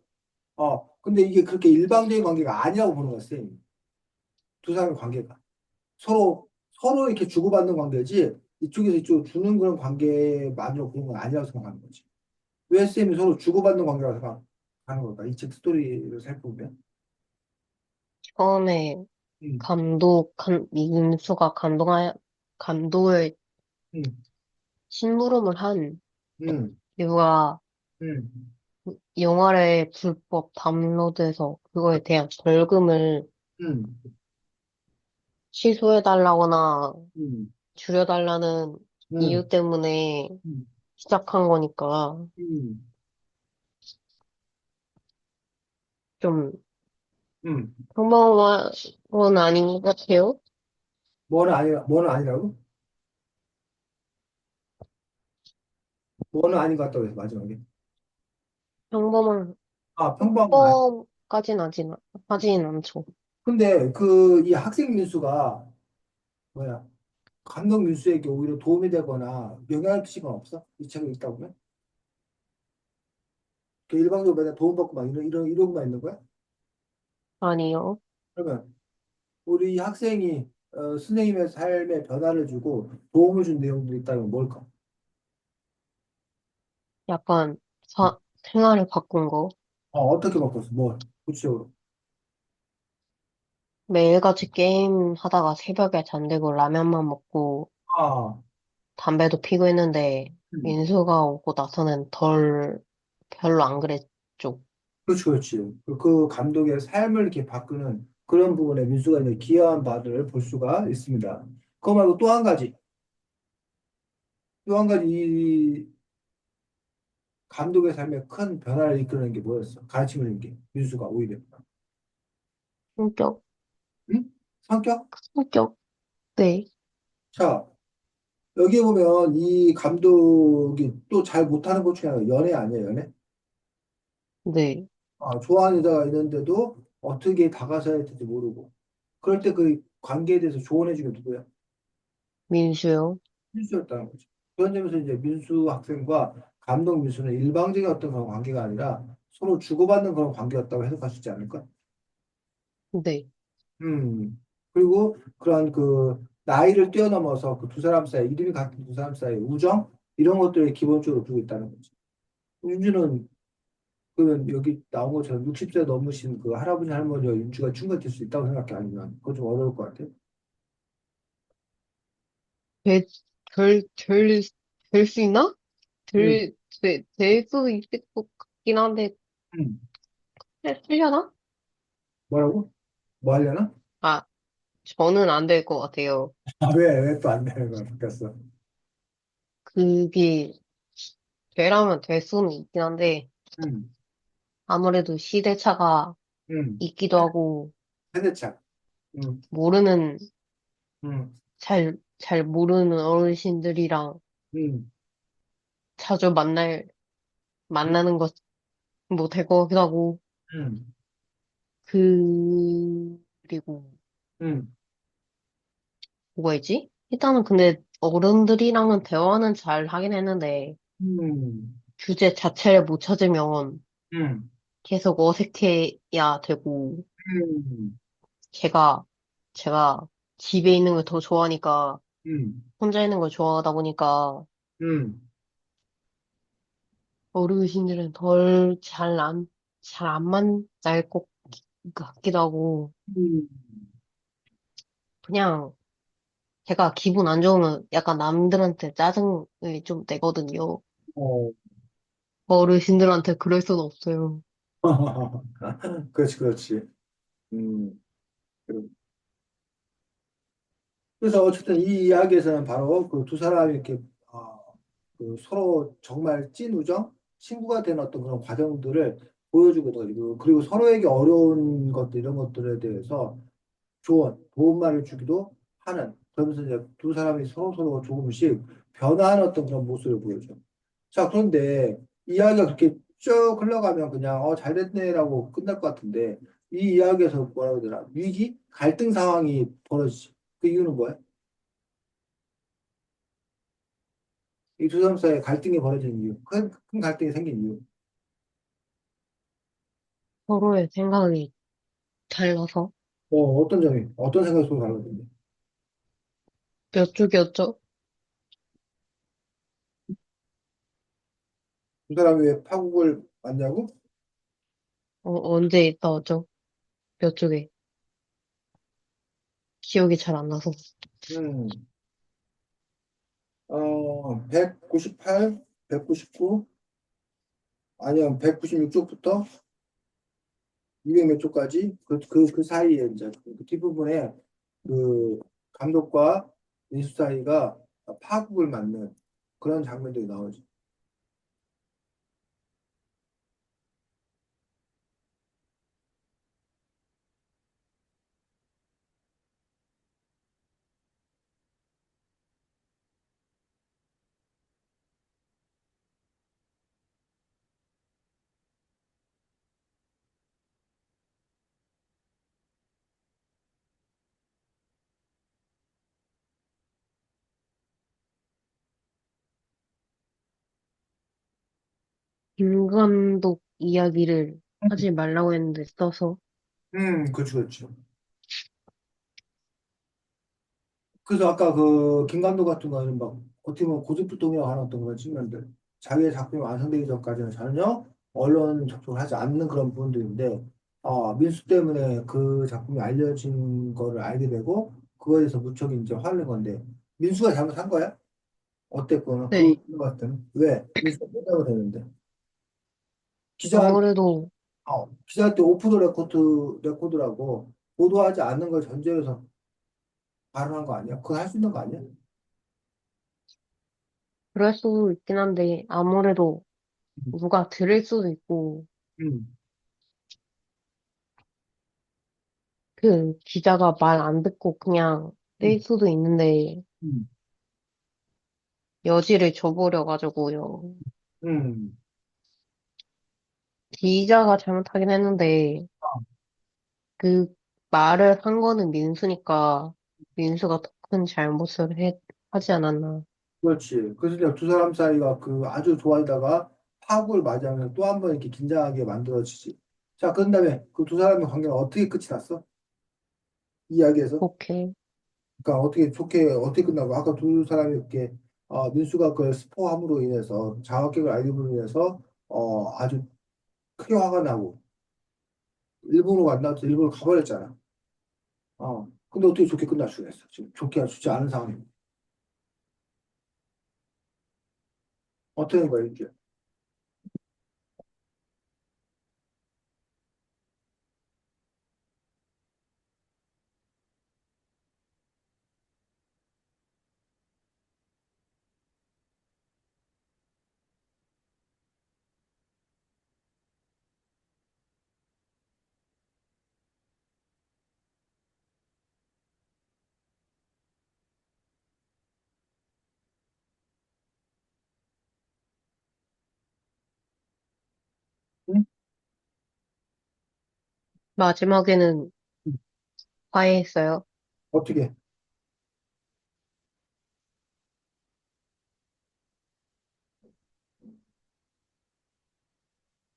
근데 이게 그렇게 일방적인 관계가 아니라고 보는 거지 두 사람의 관계가 서로 이렇게 주고받는 관계지 이쪽에서 이쪽 주는 그런 관계만으로 보는 건 아니라고 생각하는 거지. 왜 쌤이 서로 주고받는 관계라고 생각하는 걸까? 이 책 스토리를 살펴보면. 처음에 음, 민수가 감독을 음, 심부름을 한 음, 이유가 음, 영화를 불법 다운로드해서 그거에 대한 벌금을 음, 취소해달라거나 음, 줄여달라는 이유 음, 때문에 음, 시작한 거니까 음, 좀 음. 평범한 건 아닌 것 같아요. 뭐는 아니라고? 뭐는 아닌 것 같다고 해서 마지막에. 평범한, 평범한 건 아니. 하진 않죠. 근데 이 학생 민수가 뭐야? 감독 민수에게 오히려 도움이 되거나 영향을 끼친 건 없어? 이 책을 읽다 보면? 일방적으로 맨날 도움받고 막 이러고만 있는 거야? 아니요. 그러면 우리 이 학생이 선생님의 삶에 변화를 주고 도움을 준 내용들이 있다면 뭘까? 약간 생활을 바꾼 거. 어떻게 바꿨어? 뭘? 구체적으로. 매일같이 게임 하다가 새벽에 잠들고 라면만 먹고 아, 담배도 피고 했는데 음. 민수가 오고 나서는 별로 안 그랬죠. 그렇지, 그렇지. 그 감독의 삶을 이렇게 바꾸는 그런 부분에 민수가 이제 기여한 바를 볼 수가 있습니다. 그거 말고 또 한 가지, 또 한 가지 이 감독의 삶에 큰 변화를 이끄는 게 뭐였어? 가르침을 준 게, 민수가 오히려. 성격? 응? 성격? 성격? 네. 자, 여기 보면 이 감독이 또 잘 못하는 것 중에 하나가 연애 아니에요, 연애? 네. 좋아하는 여자가 있는데도 어떻게 다가서야 될지 모르고. 그럴 때 그 관계에 대해서 조언해주는 게 누구야? 민수요. 민수였다는 거죠. 그런 점에서 이제 민수 학생과 감독 민수는 일방적인 어떤 그런 관계가 아니라 서로 주고받는 그런 관계였다고 해석할 수 있지 않을까? 네. 음. 그리고 그런 그 나이를 뛰어넘어서 그 두 사람 사이, 이름이 같은 두 사람 사이 우정 이런 것들을 기본적으로 두고 있다는 거지. 윤주는 그러면 여기 나온 것처럼 60세 넘으신 그 할아버지 할머니와 윤주가 친구가 될 수 있다고 생각해 아니면 그건 좀 어려울 것 같아. 될, 될, 될 수 있나? 응. 될 수도 있을 것 같긴 한데, 응. 틀려나? 뭐라고? 뭐 하려나? 아, 저는 안 될 것 같아요. 아, 왜 또 안 되는 거야? 바뀌었어. 그게, 되라면 될 수는 있긴 한데, 응. 아무래도 시대차가 응. 있기도 하고, 세대차. 응. 모르는, 응. 잘 모르는 어르신들이랑 응. 자주 응. 만나는 것, 뭐 될 것 같기도 하고, 응. 그리고, 응. 뭐가 있지? 일단은 근데 어른들이랑은 대화는 잘 하긴 했는데, 응. 주제 자체를 못 찾으면 응. 계속 어색해야 되고, 응. 제가, 제가 집에 있는 걸 더 좋아하니까, 응. 혼자 있는 걸 좋아하다 보니까, 응. 어르신들은 잘 안 만날 것 같기도 하고, 응. 그냥 제가 기분 안 좋으면 약간 남들한테 짜증을 좀 내거든요. 어. 어르신들한테 그럴 수는 없어요. 그렇지, 그렇지. 음. 그래서 어쨌든 이 이야기에서는 바로 그 두 사람이 이렇게 그 서로 정말 찐 우정, 친구가 된 어떤 그런 과정들을 보여주거든요. 그리고 서로에게 어려운 것들 이런 것들에 대해서 도움말을 주기도 하는 그러면서 이제 두 사람이 서로 조금씩 변화하는 어떤 그런 모습을 보여줘. 자, 그런데 이야기가 그렇게 쭉 흘러가면 그냥 잘 됐네라고 끝날 것 같은데 이 이야기에서 뭐라고 해야 되나 위기, 갈등 상황이 벌어지지. 그 이유는 뭐야? 이 두 사람 사이에 갈등이 벌어지는 이유, 큰 갈등이 생긴 이유. 서로의 생각이 달라서. 어떤 생각이 서로 다르던데? 몇 쪽이었죠? 두 사람이 왜 파국을 맞냐고? 언제 나왔죠? 몇 쪽에? 기억이 잘 안 나서. 음, 198, 199, 아니면 196쪽부터 200 몇 쪽까지 그 사이에 이제 그 뒷부분에 그 감독과 민수 사이가 파국을 맞는 그런 장면들이 나오죠. 김감독 이야기를 하지 말라고 했는데 써서. 그렇죠, 그렇죠. 그래서 아까 그 김감독 같은 거는 막 어떻게 보면 고집불통이라고 하는 어떤 그런 측면들 자기의 작품이 완성되기 전까지는 전혀 언론 접촉을 하지 않는 그런 부분들인데 민수 때문에 그 작품이 알려진 거를 알게 되고 그거에 대해서 무척 이제 화를 낸 건데 민수가 잘못한 거야? 어땠거나 그 네. 같은 왜 민수가 못 잘못했는데 기자 아무래도, 기자한테 오프 더 레코드라고 보도하지 않는 걸 전제해서 발언한 거 아니야? 그거 할 수 있는 거 아니야? 그럴 수도 있긴 한데, 아무래도 음. 누가 들을 수도 있고, 음. 그 기자가 말 안 듣고 그냥 뗄 음. 수도 있는데, 음. 여지를 줘버려가지고요. 음. 기자가 잘못하긴 했는데, 그 말을 한 거는 민수니까, 민수가 더 큰 잘못을 하지 않았나. 그렇지. 그래서 이제 두 사람 사이가 그 아주 좋아하다가 파국을 맞이하면 또 한 번 이렇게 긴장하게 만들어지지. 자, 그런 다음에 그 두 사람의 관계가 어떻게 끝이 났어? 이야기에서. 오케이. 그러니까 어떻게 좋게 어떻게 끝나고 아까 두 사람이 이렇게 민수가 그 스포함으로 인해서 장학객을 알림으로 인해서 아주 크게 화가 나고 일본으로 간다 해서 일본으로 가버렸잖아. 근데 어떻게 좋게 끝날 수가 있어? 지금 좋게 할 수 있지 않은 상황입니다. 어떻게 된 거야, 이게? 응? 마지막에는 응. 화해했어요. 어떻게?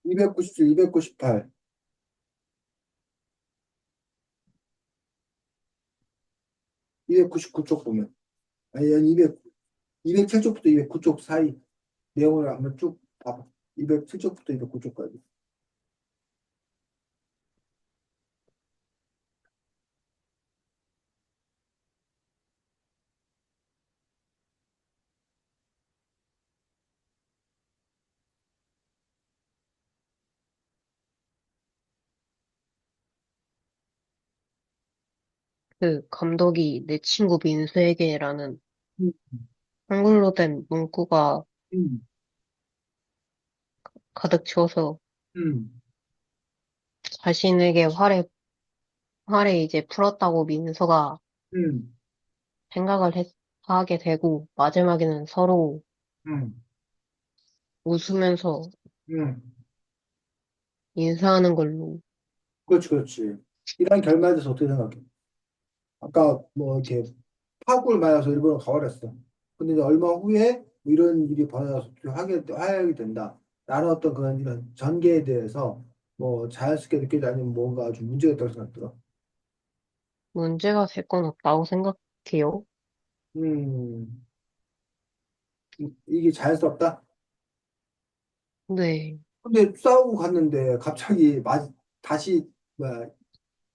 297, 298, 299쪽 보면. 아니, 207쪽부터 209쪽 사이 내용을 한번 쭉 봐봐. 207쪽부터 209쪽까지. 그 감독이 내 친구 민수에게라는 응, 한글로 된 문구가 응, 가득 채워서 응, 자신에게 화를 이제 풀었다고 민서가 응, 하게 되고, 마지막에는 서로 응, 웃으면서 응. 인사하는 걸로. 그렇지, 그렇지. 이런 결말에 대해서 어떻게 생각해? 아까 뭐 이렇게 파국을 맞아서 일본으로 가버렸어. 근데 이제 얼마 후에 뭐 이런 일이 벌어져서 좀 화해하게 된다. 라는 어떤 그런 이런 전개에 대해서 뭐 자연스럽게 느껴지 아니면 뭔가 좀 문제가 있다고 생각 들어. 문제가 될 건 없다고 생각해요. 음, 이게 자연스럽다? 네. 근데 싸우고 갔는데 갑자기 다시 뭐야,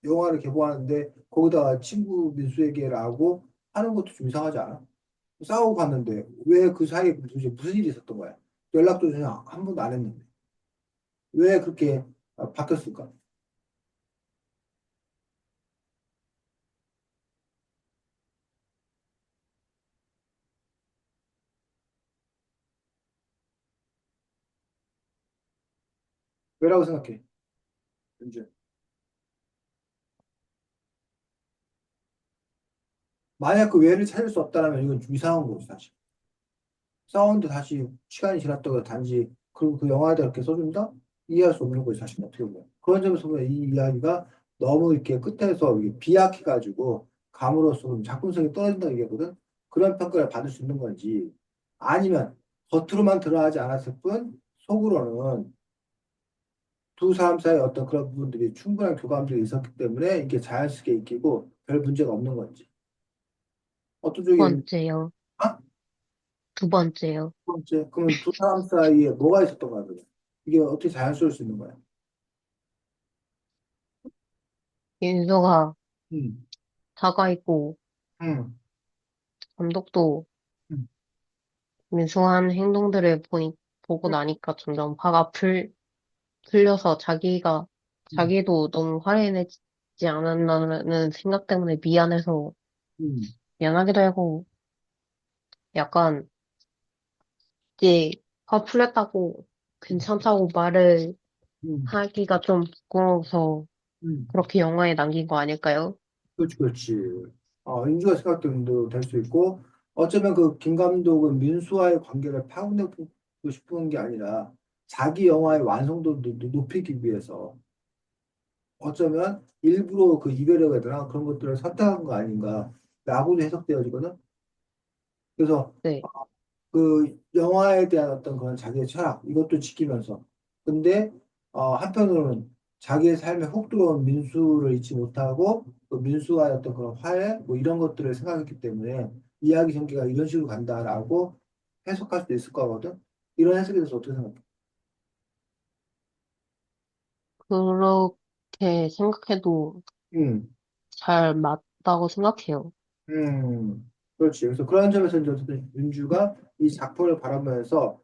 영화를 개봉하는데 거기다가 친구 민수에게라고 하는 것도 좀 이상하지 않아? 싸우고 갔는데 왜 그 사이에 도대체 무슨 일이 있었던 거야? 연락도 전혀 한 번도 안 했는데 왜 그렇게 바뀌었을까? 왜라고 생각해? 이제 만약 그 왜를 찾을 수 없다면 이건 좀 이상한 거지 사실. 싸웠는데 다시 시간이 지났다고 단지 그리고 그 영화에다 이렇게 써준다? 이해할 수 없는 거지 사실 어떻게 보면. 그런 점에서 보면 이 이야기가 너무 이렇게 끝에서 이게 비약해가지고 감으로써 좀 작품성이 떨어진다는 얘기거든. 그런 평가를 받을 수 있는 건지 아니면 겉으로만 드러나지 않았을 뿐 속으로는 두 사람 사이에 어떤 그런 부분들이 충분한 교감들이 있었기 때문에 이게 자연스럽게 익히고 별 문제가 없는 건지. 어떤 두 쪽이, 번째요. 아? 두 번째요. 두 번째, 그러면 두 사람 사이에 뭐가 있었던 거야, 그게? 이게 어떻게 자연스러울 수 있는 거야? 윤서가 음, 사과했고, 음, 감독도 음, 민수한 행동들을 보고 음, 나니까 점점 풀려서 음, 자기도 너무 화해내지 않았나는 생각 때문에 음, 미안하기도 하고, 약간 이제 화 풀렸다고 괜찮다고 말을 음, 하기가 좀 부끄러워서 음. 그렇게 영화에 남긴 거 아닐까요? 그렇지, 그렇지. 인주가 생각되는 대로 될 수 있고, 어쩌면 그 김 감독은 민수와의 관계를 파고내고 싶은 게 아니라 자기 영화의 완성도를 높이기 위해서 어쩌면 일부러 그 이별이라고 해야 되나 그런 것들을 선택한 거 아닌가 라고도 해석되어지거든. 그래서 네. 그 영화에 대한 어떤 그런 자기의 철학 이것도 지키면서 근데 한편으로는 자기의 삶에 훅 들어온 민수를 잊지 못하고 또 민수와의 어떤 그런 화해 뭐 이런 것들을 생각했기 때문에 이야기 전개가 이런 식으로 간다라고 해석할 수도 있을 거거든. 이런 해석에 대해서 어떻게 생각해? 그렇게 생각해도 음, 잘 맞다고 생각해요. 그렇지. 그래서 그런 점에서 이제 어쨌든 윤주가 이 작품을 바라보면서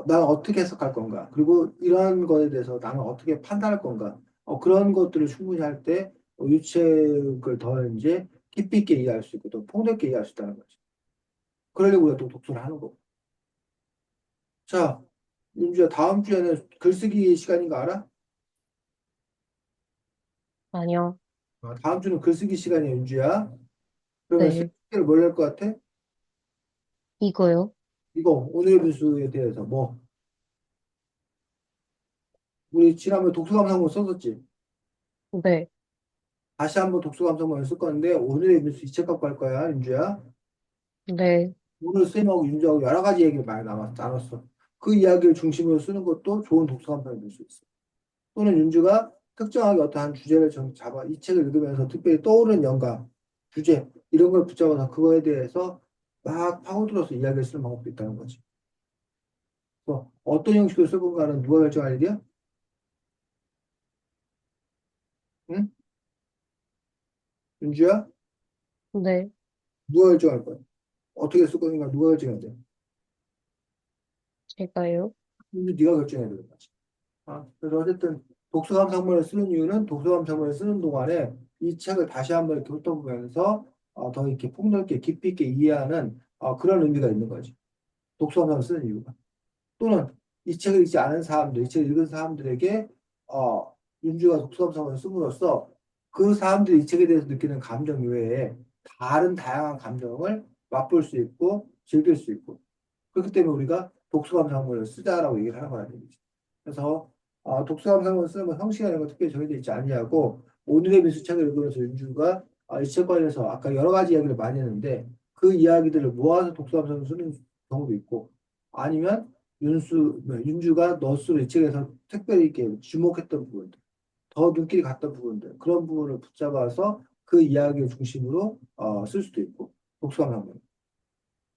나는 어떻게 해석할 건가? 그리고 이런 거에 대해서 나는 어떻게 판단할 건가? 그런 것들을 충분히 할 때 유책을 더 이제 깊이 있게 이해할 수 있고 또 폭넓게 이해할 수 있다는 거지. 그러려고 우리가 또 독서를 하는 거고. 자, 윤주야, 다음 주에는 글쓰기 시간인 거 알아? 아니요. 다음 주는 글쓰기 시간이야, 윤주야. 그러면 네. 숙제를 뭘 낼 것 같아? 이거요? 이거, 오늘의 분수에 대해서 뭐, 우리 지난번에 독서감상문 썼었지? 네. 다시 한번 독서감상문을 쓸 건데, 오늘의 분수 이 책 갖고 할 거야, 윤주야. 네. 오늘 쌤하고 윤주하고 여러 가지 얘기를 많이 나눴어. 그 이야기를 중심으로 쓰는 것도 좋은 독서감상이 될 수 있어. 또는 윤주가 특정하게 어떠한 주제를 잡아 이 책을 읽으면서 특별히 떠오르는 영감, 주제 이런 걸 붙잡아서 그거에 대해서 막 파고들어서 이야기를 쓰는 방법도 있다는 거지. 어떤 형식으로 쓸 건가는 누가 결정할 일이야? 응? 윤주야? 네. 누가 결정할 거야? 어떻게 쓸 건가 누가 결정해야 돼? 제가요? 윤주 네가 결정해야 되는 거지. 그래서 어쨌든 독서감상문을 쓰는 이유는 독서감상문을 쓰는 동안에 이 책을 다시 한번 이렇게 훑어보면서 더 이렇게 폭넓게 깊이 있게 이해하는 그런 의미가 있는 거지. 독서감상을 쓰는 이유가. 또는 이 책을 읽지 않은 사람들, 이 책을 읽은 사람들에게 윤주가 독서감상을 씀으로써 그 사람들이 이 책에 대해서 느끼는 감정 외에 다른 다양한 감정을 맛볼 수 있고 즐길 수 있고 그렇기 때문에 우리가 독서감상문을 쓰자라고 얘기를 하는 거라는 얘기죠. 그래서 독서감상문을 쓰는 건 형식이라는 건 특별히 정해져 있지 않냐고 오늘의 미술책을 읽으면서 윤주가 이 책 관련해서 아까 여러 가지 이야기를 많이 했는데 그 이야기들을 모아서 독서감상을 쓰는 경우도 있고 아니면 윤주가 너스로 이 책에서 특별히 이렇게 주목했던 부분들 더 눈길이 갔던 부분들 그런 부분을 붙잡아서 그 이야기를 중심으로 쓸 수도 있고 독서감상문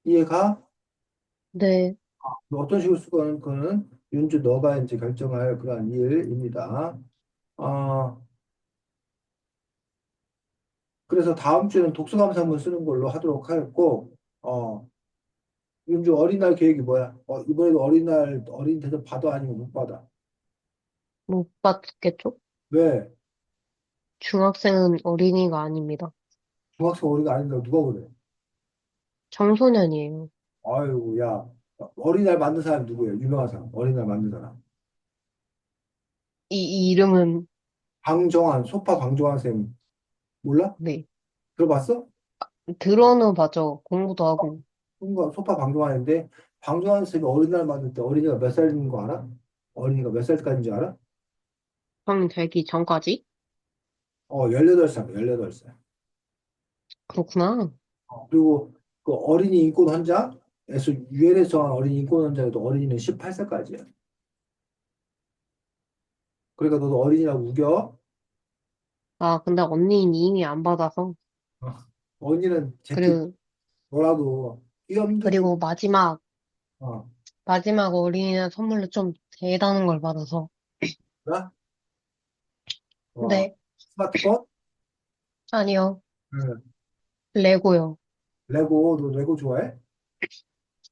이해가? 네. 뭐 어떤 식으로 쓰고는 그거는 윤주 너가 이제 결정할 그런 일입니다. 어, 그래서 다음 주에는 독서감상문 쓰는 걸로 하도록 하였고, 윤주 어린이날 계획이 뭐야? 이번에도 어린이날 어린이 대접 받아 아니면 못 받아? 못 받겠죠? 왜? 중학생은 어린이가 아닙니다. 중학생 어린이가 아닌가 누가 그래? 청소년이에요. 아이고 야 어린이날 만든 사람 누구예요? 유명한 사람 어린이날 만든 사람 이 이름은, 방정환 소파 방정환 쌤 몰라? 네. 들어봤어? 들어는 봐죠. 공부도 하고. 소파 방종하는데 방종하는 쌤이 어린이날 만들 때 어린이가 몇 살인 거 알아? 어린이가 몇 살까지인 줄 알아? 성 되기 전까지? 18살, 18살. 그렇구나. 그리고 그 어린이 인권 헌장에서 유엔에서 정한 어린이 인권 헌장에도 어린이는 18살까지야. 그러니까 너도 어린이라고 우겨. 아, 근데 언니는 이미 안 받아서. 어, 언니는 제끼 그리고, 뭐라도 끼엄도 좀 그리고 어, 마지막 어린이날 선물로 좀 대단한 걸 받아서. 뭐야? 와, 네. 스마트폰? 아니요. 응. 레고요. 레고, 너 레고 좋아해?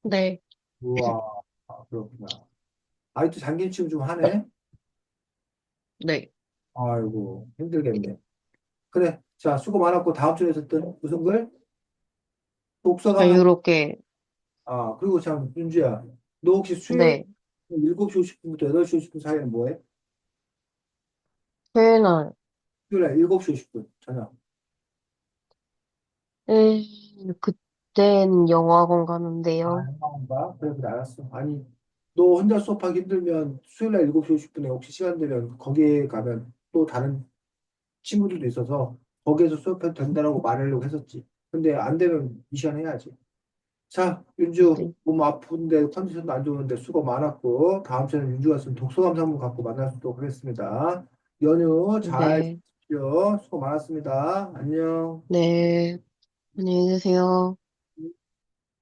네. 우와, 그렇구나. 아직도 장기치움 좀 하네? 네. 아이고, 힘들겠네. 그래. 자, 수고 많았고, 다음 주에 있었던 무슨 글? 독서 감상. 자유롭게. 그리고 참, 윤주야. 너 혹시 수요일 네. 7시 50분부터 8시 50분 사이에는 뭐해? 토요일 날. 수요일 날 7시 50분, 저녁. 그땐 영화관 가는데요. 영화인가? 그래, 그래, 알았어. 아니, 너 혼자 수업하기 힘들면 수요일 날 7시 50분에 혹시 시간 되면 거기에 가면 또 다른 친구들도 있어서 거기에서 수업해도 된다라고 말하려고 했었지. 근데 안 되면 이 시간 해야지. 자, 윤주, 네. 몸 아픈데 컨디션도 안 좋은데 수고 많았고, 다음 주에는 윤주가 쓴 독서감상문 갖고 만날 수 있도록 하겠습니다. 연휴 잘 네, 쉬십시오. 수고 많았습니다. 안녕. 네, 안녕히 계세요.